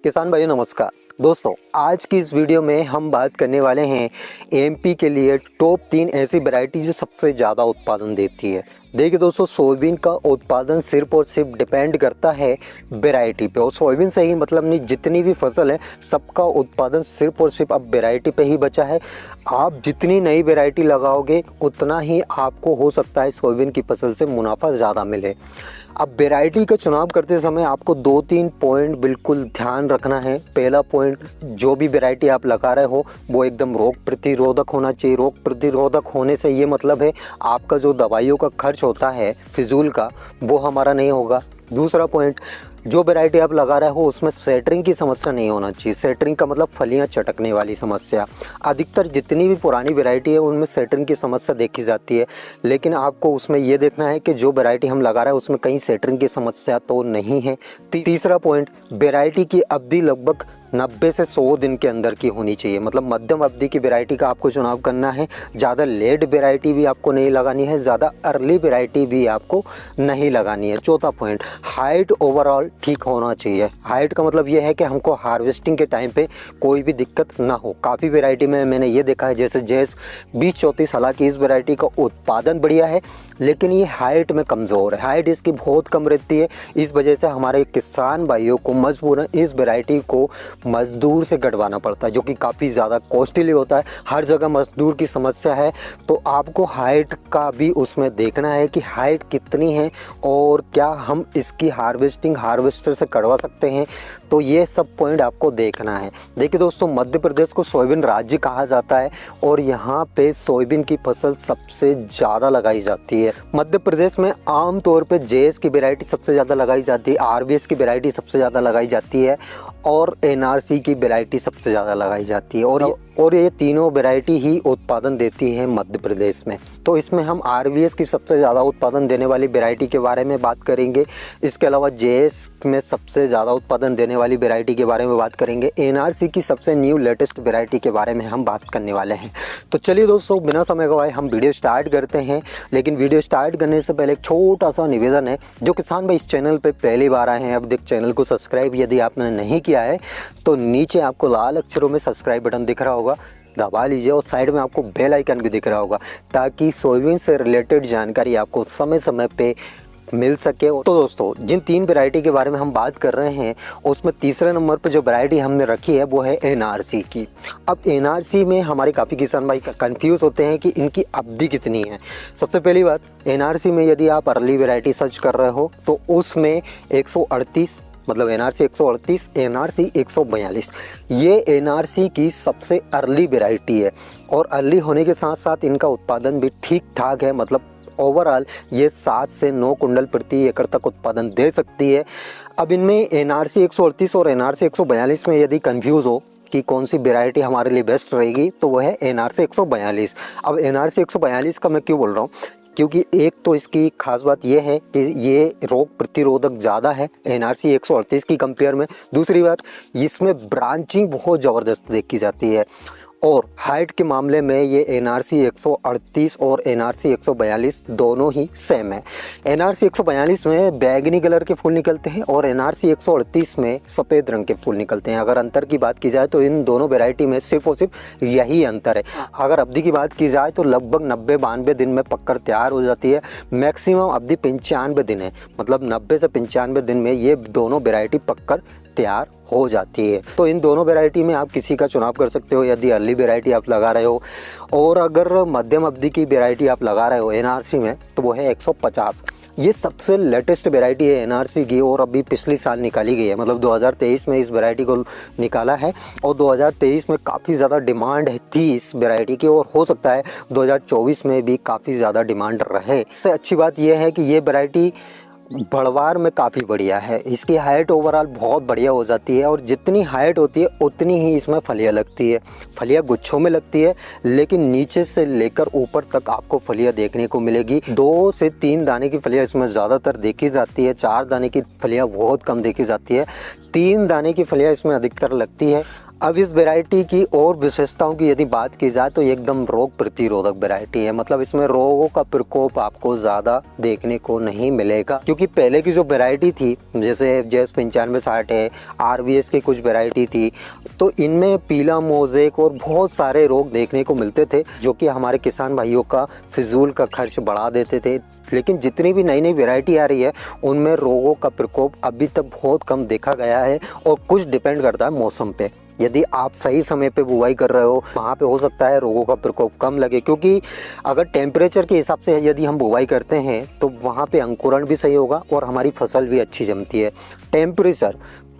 किसान भाई नमस्कार दोस्तों, आज की इस वीडियो में हम बात करने वाले हैं एमपी के लिए टॉप 3 ऐसी वैरायटी जो सबसे ज़्यादा उत्पादन देती है। देखिए दोस्तों, सोयाबीन का उत्पादन सिर्फ और सिर्फ डिपेंड करता है वैरायटी पे, और सोयाबीन से ही मतलब नहीं, जितनी भी फसल है सबका उत्पादन सिर्फ और सिर्फ अब वैरायटी पे ही बचा है। आप जितनी नई वैरायटी लगाओगे उतना ही आपको हो सकता है सोयाबीन की फसल से मुनाफा ज़्यादा मिले। अब वैरायटी का चुनाव करते समय आपको 2-3 पॉइंट बिल्कुल ध्यान रखना है। पहला पॉइंट, जो भी वैरायटी आप लगा रहे हो वो एकदम रोग प्रतिरोधक होना चाहिए। रोग प्रतिरोधक होने से ये मतलब है आपका जो दवाइयों का खर्च होता है फिजूल का, वो हमारा नहीं होगा। दूसरा पॉइंट, जो वैरायटी आप लगा रहे हो उसमें सेटरिंग की समस्या नहीं होना चाहिए। सेटरिंग का मतलब फलियां चटकने वाली समस्या। अधिकतर जितनी भी पुरानी वैरायटी है उनमें सेटरिंग की समस्या देखी जाती है, लेकिन आपको उसमें ये देखना है कि जो वैरायटी हम लगा रहे हैं उसमें कहीं सेटरिंग की समस्या तो नहीं है। तीसरा पॉइंट, वैरायटी की अवधि लगभग 90 से 100 दिन के अंदर की होनी चाहिए। मतलब मध्यम अवधि की वैरायटी का आपको चुनाव करना है। ज़्यादा लेट वैरायटी भी आपको नहीं लगानी है, ज़्यादा अर्ली वैरायटी भी आपको नहीं लगानी है। चौथा पॉइंट, हाइट ओवरऑल ठीक होना चाहिए। हाइट का मतलब ये है कि हमको हार्वेस्टिंग के टाइम पे कोई भी दिक्कत ना हो। काफ़ी वैरायटी में मैंने ये देखा है, जैसे जैस 2034, हालांकि इस वैरायटी का उत्पादन बढ़िया है लेकिन ये हाइट में कमज़ोर है। हाइट इसकी बहुत कम रहती है। इस वजह से हमारे किसान भाइयों को मजबूरन इस वैरायटी को मज़दूर से गढ़वाना पड़ता है, जो कि काफ़ी ज़्यादा कॉस्टली होता है। हर जगह मज़दूर की समस्या है, तो आपको हाइट का भी उसमें देखना है कि हाइट कितनी है और क्या हम इसकी हार्वेस्टिंग हार्वेस्टर से करवा सकते हैं। तो ये सब पॉइंट आपको देखना है। देखिए दोस्तों, मध्य प्रदेश को सोयाबीन राज्य कहा जाता है और यहाँ पे सोयाबीन की फसल सबसे ज़्यादा लगाई जाती है। मध्य प्रदेश में आमतौर पे जेएस की वैरायटी सबसे ज़्यादा लगाई जाती है, आरबीएस की वैरायटी सबसे ज़्यादा लगाई जाती है और एनआरसी की वैरायटी सबसे ज़्यादा लगाई जाती है। और ये तीनों वैरायटी ही उत्पादन देती है मध्य प्रदेश में। तो इसमें हम आरबीएस की सबसे ज़्यादा उत्पादन देने वाली वैरायटी के बारे में बात करेंगे। इसके अलावा जेएस में सबसे ज़्यादा उत्पादन देने वाली वैरायटी के बारे में बात करेंगे। एनआरसी की सबसे न्यू लेटेस्ट वैरायटी के बारे में हम बात करने वाले हैं। तो चलिए दोस्तों, बिना समय गवाए हम वीडियो स्टार्ट करते हैं। लेकिन वीडियो स्टार्ट करने से पहले एक छोटा सा निवेदन है, जो किसान भाई इस चैनल पर पहली बार आए हैं, अब तक चैनल को सब्सक्राइब यदि आपने नहीं किया है तो नीचे आपको लाल अक्षरों में सब्सक्राइब बटन दिख रहा होगा, दबा लीजिए और साइड में आपको बेल आइकन भी दिख रहा होगा, ताकि सोयाबीन से रिलेटेड जानकारी आपको समय समय पे मिल सके। तो दोस्तों, जिन 3 वैरायटी के बारे में हम बात कर रहे हैं उसमें तीसरे नंबर पर जो वैरायटी हमने रखी है वो है एनआरसी की। अब एनआरसी में हमारे काफ़ी किसान भाई कंफ्यूज होते हैं कि इनकी अवधि कितनी है। सबसे पहली बात, एनआरसी में यदि आप अर्ली वैरायटी सर्च कर रहे हो तो उसमें 138, मतलब एनआरसी 138, एनआरसी 142, ये एनआरसी की सबसे अर्ली वैरायटी है। और अर्ली होने के साथ साथ इनका उत्पादन भी ठीक ठाक है। मतलब ओवरऑल ये 7 से 9 कुंटल प्रति एकड़ तक उत्पादन दे सकती है। अब इनमें एनआरसी 138 और एनआरसी 142 में यदि कंफ्यूज हो कि कौन सी वैरायटी हमारे लिए बेस्ट रहेगी तो वह है एनआरसी 142। अब एनआरसी 142 का मैं क्यों बोल रहा हूँ, क्योंकि एक तो इसकी खास बात यह है कि ये रोग प्रतिरोधक ज़्यादा है एनआरसी 138 की कंपेयर में। दूसरी बात, इसमें ब्रांचिंग बहुत ज़बरदस्त देखी जाती है। और हाइट के मामले में ये एनआरसी 138 और एनआरसी 142 दोनों ही सेम है। एनआरसी 142 में बैगनी कलर के फूल निकलते हैं और एनआरसी 138 में सफ़ेद रंग के फूल निकलते हैं। अगर अंतर की बात की जाए तो इन दोनों वैरायटी में सिर्फ और सिर्फ यही अंतर है। अगर अवधि की बात की जाए तो लगभग 90-92 दिन में पककर तैयार हो जाती है। मैक्सिमम अवधि 95 दिन है, मतलब 90 से 95 दिन में ये दोनों वैरायटी पककर तैयार हो जाती है। तो इन दोनों वैरायटी में आप किसी का चुनाव कर सकते हो यदि अर्ली वैरायटी आप लगा रहे हो। और अगर मध्यम अवधि की वैरायटी आप लगा रहे हो एनआरसी में तो वो है 150। ये सबसे लेटेस्ट वैरायटी है एनआरसी की और अभी पिछले साल निकाली गई है। मतलब 2023 में इस वैरायटी को निकाला है और 2023 में काफ़ी ज़्यादा डिमांड थी इस वैरायटी की और हो सकता है 2024 में भी काफ़ी ज़्यादा डिमांड रहे। सबसे अच्छी बात यह है कि ये वैरायटी बढ़वार में काफ़ी बढ़िया है। इसकी हाइट ओवरऑल बहुत बढ़िया हो जाती है और जितनी हाइट होती है उतनी ही इसमें फलियाँ लगती है। फलियाँ गुच्छों में लगती है, लेकिन नीचे से लेकर ऊपर तक आपको फलियाँ देखने को मिलेगी। 2 से 3 दाने की फलियाँ इसमें ज़्यादातर देखी जाती है, 4 दाने की फलियाँ बहुत कम देखी जाती है, 3 दाने की फलियाँ इसमें अधिकतर लगती है। अब इस वैरायटी की और विशेषताओं की यदि बात की जाए तो एकदम रोग प्रतिरोधक वैरायटी है। मतलब इसमें रोगों का प्रकोप आपको ज़्यादा देखने को नहीं मिलेगा, क्योंकि पहले की जो वैरायटी थी जैसे JS 9560 है, RVS की कुछ वैरायटी थी, तो इनमें पीला मोज़ेक और बहुत सारे रोग देखने को मिलते थे जो कि हमारे किसान भाइयों का फिजूल का खर्च बढ़ा देते थे। लेकिन जितनी भी नई नई वैरायटी आ रही है उनमें रोगों का प्रकोप अभी तक बहुत कम देखा गया है, और कुछ डिपेंड करता है मौसम पे। यदि आप सही समय पे बुवाई कर रहे हो वहाँ पे हो सकता है रोगों का प्रकोप कम लगे, क्योंकि अगर टेम्परेचर के हिसाब से यदि हम बुवाई करते हैं तो वहाँ पे अंकुरण भी सही होगा और हमारी फसल भी अच्छी जमती है।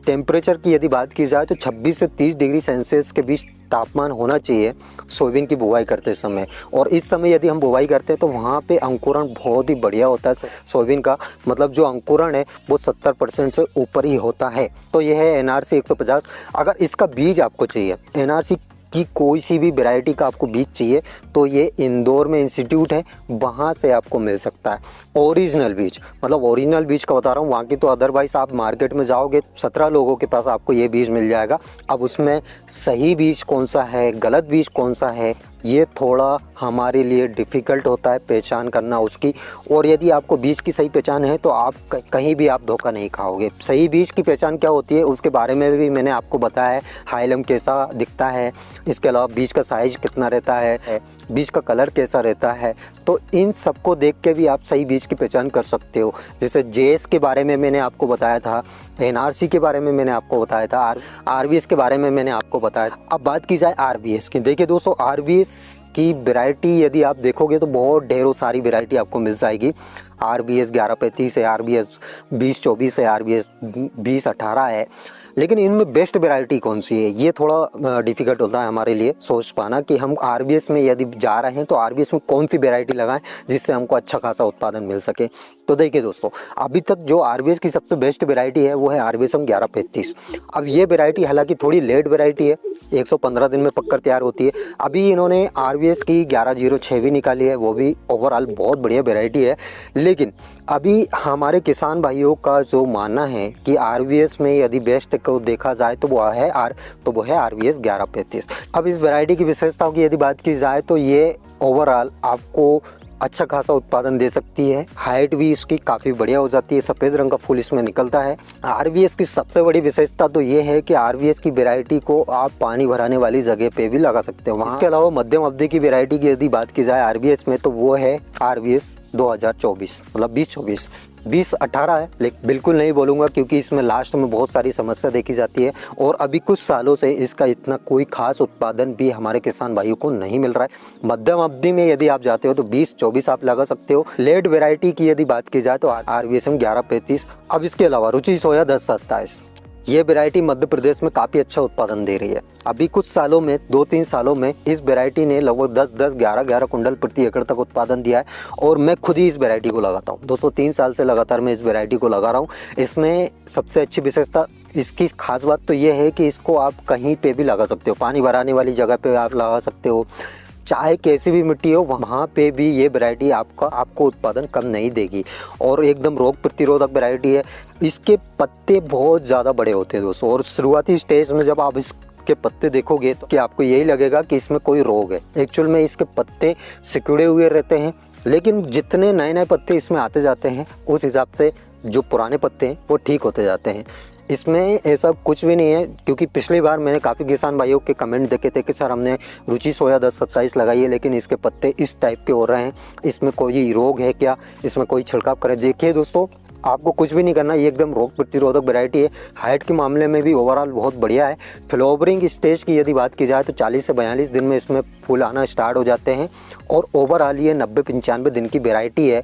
टेम्परेचर की यदि बात की जाए तो 26 से 30 डिग्री सेल्सियस के बीच तापमान होना चाहिए सोयाबीन की बुवाई करते समय। और इस समय यदि हम बुवाई करते हैं तो वहाँ पे अंकुरण बहुत ही बढ़िया होता है सोयाबीन का। मतलब जो अंकुरण है वो 70% से ऊपर ही होता है। तो यह है NRC 150। अगर इसका बीज आपको चाहिए, NRC की कोई सी भी वैरायटी का आपको बीज चाहिए तो ये इंदौर में इंस्टीट्यूट है, वहाँ से आपको मिल सकता है ओरिजिनल बीज। मतलब ओरिजिनल बीज का बता रहा हूँ, वहाँ की तो अदरवाइज आप मार्केट में जाओगे 17 लोगों के पास आपको ये बीज मिल जाएगा। अब उसमें सही बीज कौन सा है, गलत बीज कौन सा है, ये थोड़ा हमारे लिए डिफ़िकल्ट होता है पहचान करना उसकी। और यदि आपको बीज की सही पहचान है तो आप कहीं भी आप धोखा नहीं खाओगे। सही बीज की पहचान क्या होती है उसके बारे में भी मैंने आपको बताया है। हाइलम कैसा दिखता है, इसके अलावा बीज का साइज़ कितना रहता है, बीज का कलर कैसा रहता है, तो इन सबको देख के भी आप सही बीज की पहचान कर सकते हो। जैसे JS के बारे में मैंने आपको बताया था, NRC के बारे में मैंने आपको बताया था, RVS के बारे में मैंने आपको बताया था। अब बात की जाए RVS की। देखिए दोस्तों, RVS की वैरायटी यदि आप देखोगे तो बहुत ढेरों सारी वैरायटी आपको मिल जाएगी। RVS 1135 है, RVS 2024 है, RVS 2018 है। लेकिन इनमें बेस्ट वैरायटी कौन सी है, ये थोड़ा डिफ़िकल्ट होता है हमारे लिए सोच पाना कि हम RVS में यदि जा रहे हैं तो RVS में कौन सी वैरायटी लगाएं जिससे हमको अच्छा खासा उत्पादन मिल सके। तो देखिए दोस्तों, अभी तक जो RVS की सबसे बेस्ट वैरायटी है वो है RVS 1135। अब ये वैरायटी हालांकि थोड़ी लेट वैरायटी है, 115 दिन में पककर तैयार होती है। अभी इन्होंने RVS की 1106 भी निकाली है, वो भी ओवरऑल बहुत बढ़िया वैरायटी है। लेकिन अभी हमारे किसान भाइयों का जो मानना है कि RVS में यदि बेस्ट को देखा जाए तो वो है RVS 1135। अब इस वैरायटी की विशेषताओं की यदि बात की जाए तो ये ओवरऑल आपको अच्छा खासा उत्पादन दे सकती है। हाइट भी इसकी काफ़ी बढ़िया हो जाती है, सफ़ेद रंग का फूल इसमें निकलता है। RVS की सबसे बड़ी विशेषता तो ये है कि RVS की वैरायटी को आप पानी भराने वाली जगह पे भी लगा सकते हो। इसके अलावा मध्यम अवधि की वैरायटी की यदि बात की जाए RVS में तो वो है RVS 2024, मतलब 2024। 2018 है, लेकिन बिल्कुल नहीं बोलूँगा क्योंकि इसमें लास्ट में बहुत सारी समस्या देखी जाती है और अभी कुछ सालों से इसका इतना कोई खास उत्पादन भी हमारे किसान भाइयों को नहीं मिल रहा है। मध्यम अवधि में यदि आप जाते हो तो 2024 आप लगा सकते हो। लेट वैरायटी की यदि बात की जाए तो RVS 1135। अब इसके अलावा रुचि सोया 1027, ये वैरायटी मध्य प्रदेश में काफ़ी अच्छा उत्पादन दे रही है। अभी कुछ सालों में 2-3 सालों में इस वैरायटी ने लगभग 10-10, 11-11 कुंटल प्रति एकड़ तक उत्पादन दिया है और मैं खुद ही इस वैरायटी को लगाता हूँ। दोस्तों 3 साल से लगातार मैं इस वैरायटी को लगा रहा हूँ। इसमें सबसे अच्छी विशेषता, इसकी खास बात तो ये है कि इसको आप कहीं पे भी लगा सकते हो, पानी भराने वाली जगह पे आप लगा सकते हो, चाहे कैसी भी मिट्टी हो वहाँ पे भी ये वैरायटी आपको उत्पादन कम नहीं देगी और एकदम रोग प्रतिरोधक वैरायटी है। इसके पत्ते बहुत ज़्यादा बड़े होते हैं दोस्तों, और शुरुआती स्टेज में जब आप इसके पत्ते देखोगे तो कि आपको यही लगेगा कि इसमें कोई रोग है। एक्चुअल में इसके पत्ते सिकुड़े हुए रहते हैं, लेकिन जितने नए नए पत्ते इसमें आते जाते हैं उस हिसाब से जो पुराने पत्ते हैं वो ठीक होते जाते हैं। इसमें ऐसा कुछ भी नहीं है, क्योंकि पिछली बार मैंने काफ़ी किसान भाइयों के कमेंट देखे थे कि सर हमने रुचि सोया 1027 लगाई है लेकिन इसके पत्ते इस टाइप के हो रहे हैं, इसमें कोई रोग है क्या, इसमें कोई छिड़काव करें। देखिए दोस्तों, आपको कुछ भी नहीं करना, ये एकदम रोग प्रतिरोधक वैरायटी है। हाइट के मामले में भी ओवरऑल बहुत बढ़िया है। फ्लावरिंग स्टेज की यदि बात की जाए तो 40 से 42 दिन में इसमें फूल आना स्टार्ट हो जाते हैं और ओवरऑल ये 90-95 दिन की वैरायटी है।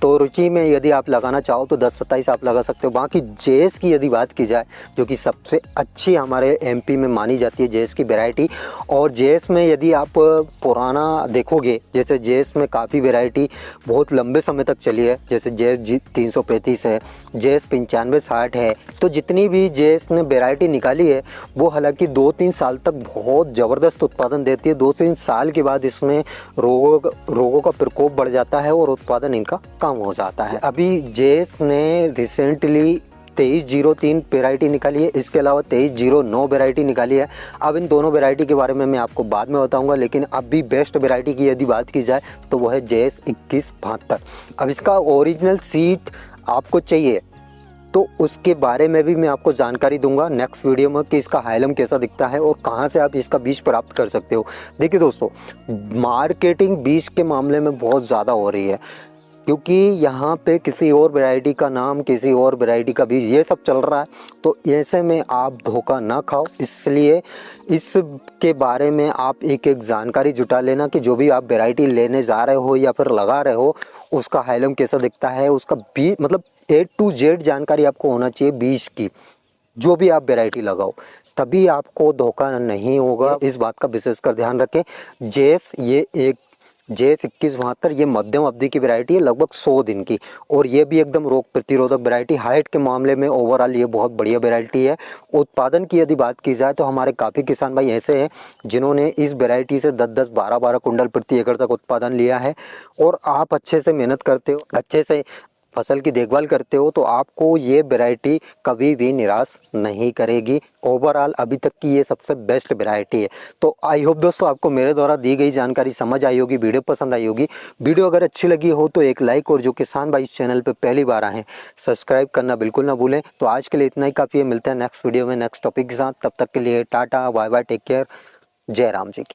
तो रुचि में यदि आप लगाना चाहो तो 1027 आप लगा सकते हो। बाकी JS की यदि बात की जाए, जो कि सबसे अच्छी हमारे MP में मानी जाती है JS की वैरायटी, और JS में यदि आप पुराना देखोगे, जैसे JS में काफ़ी वैरायटी बहुत लंबे समय तक चली है, जैसे JS 335 है, JS 9560 है। तो जितनी भी JS ने वैरायटी निकाली है वो हालांकि 2-3 साल तक बहुत ज़बरदस्त उत्पादन देती है। 2-3 साल के बाद इसमें रोगों का प्रकोप बढ़ जाता है और उत्पादन इनका कम हो जाता है। अभी JS ने रिसेंटली 2303 वेराइटी निकाली है, इसके अलावा 2309 वेराइटी निकाली है। अब इन दोनों वेराइटी के बारे में मैं आपको बाद में बताऊंगा, लेकिन अभी बेस्ट वेराइटी की यदि बात की जाए तो वो है JS 2172। अब इसका ओरिजिनल सीड आपको चाहिए तो उसके बारे में भी मैं आपको जानकारी दूंगा नेक्स्ट वीडियो में कि इसका हाइलम कैसा दिखता है और कहां से आप इसका बीज प्राप्त कर सकते हो। देखिए दोस्तों, मार्केटिंग बीज के मामले में बहुत ज़्यादा हो रही है, क्योंकि यहाँ पे किसी और वैरायटी का नाम, किसी और वैरायटी का बीज, ये सब चल रहा है। तो ऐसे में आप धोखा ना खाओ, इसलिए इसके बारे में आप एक एक जानकारी जुटा लेना कि जो भी आप वैरायटी लेने जा रहे हो या फिर लगा रहे हो उसका हाइलम कैसा दिखता है, उसका बीज मतलब A to Z जानकारी आपको होना चाहिए बीज की। जो भी आप वैरायटी लगाओ तभी आपको धोखा नहीं होगा, इस बात का विशेषकर ध्यान रखें। JS 2172 ये मध्यम अवधि की वैरायटी है, लगभग 100 दिन की, और ये भी एकदम रोग प्रतिरोधक वैरायटी। हाइट के मामले में ओवरऑल ये बहुत बढ़िया वैरायटी है। उत्पादन की यदि बात की जाए तो हमारे काफ़ी किसान भाई ऐसे हैं जिन्होंने इस वैरायटी से 10-10, 12-12 कुंटल प्रति एकड़ तक उत्पादन लिया है। और आप अच्छे से मेहनत करते हो, अच्छे से फसल की देखभाल करते हो तो आपको ये वैरायटी कभी भी निराश नहीं करेगी। ओवरऑल अभी तक की ये सबसे बेस्ट वैरायटी है। तो आई होप दोस्तों आपको मेरे द्वारा दी गई जानकारी समझ आई होगी, वीडियो पसंद आई होगी। वीडियो अगर अच्छी लगी हो तो एक लाइक, और जो किसान भाई इस चैनल पे पहली बार आए हैं सब्सक्राइब करना बिल्कुल ना भूलें। तो आज के लिए इतना ही काफ़ी है, मिलते हैं नेक्स्ट वीडियो में नेक्स्ट टॉपिक के साथ। तब तक के लिए tata bye bye, take care, जय राम जी की।